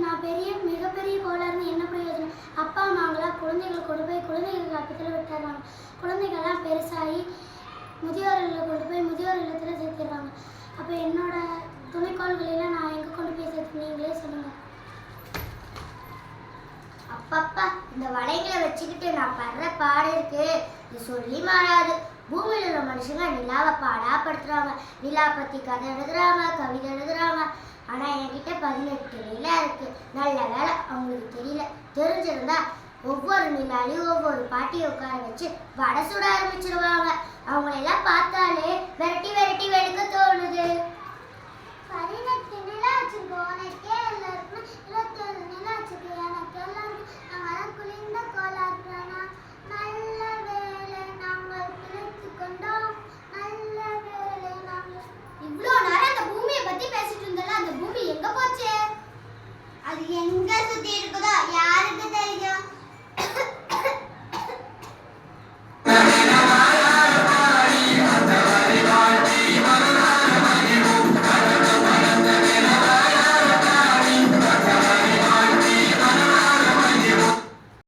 நான் மிகப்பெரிய கோளாறுன்னு என்ன பிரயோஜனம்? அப்பா அம்மாங்களாம் குழந்தைகள் கொண்டு போய் குழந்தைகள் காப்பத்தில் விட்டுறாங்க. குழந்தைகள்லாம் பெருசாகி முதியோர் இல்லத்தில் கொண்டு போய் முதியோர் இல்லத்தில் சேர்த்துடுறாங்க. அப்போ என்னோட துணைக்கோள்களெல்லாம் நான் எங்கே கொண்டு போய் சேர்த்து நீங்களே சொல்லுங்க. அப்பப்பா, இந்த வலைகளை வச்சுக்கிட்டு நான் படுற பாடு இருக்கு, இது சொல்லி மாறாது. பூமியில் உள்ள மனுஷங்க நிலாவை பாடாப்படுத்துறாங்க, நிலா பற்றி கதை எழுதுறாங்க, கவிதை எழுதுறாங்க. ஆனால் என்கிட்ட 18 நிலா இருக்கு. நல்ல வேலை அவங்களுக்கு தெரியல. தெரிஞ்சிருந்தா ஒவ்வொரு நிலாலையும் ஒவ்வொரு பாட்டியை உட்கார வச்சு வடை சுட ஆரம்பிச்சிருவாங்க. அவங்களெல்லாம் பார்த்தாலே விரட்டி விரட்டி வெளுக்க தோணுது.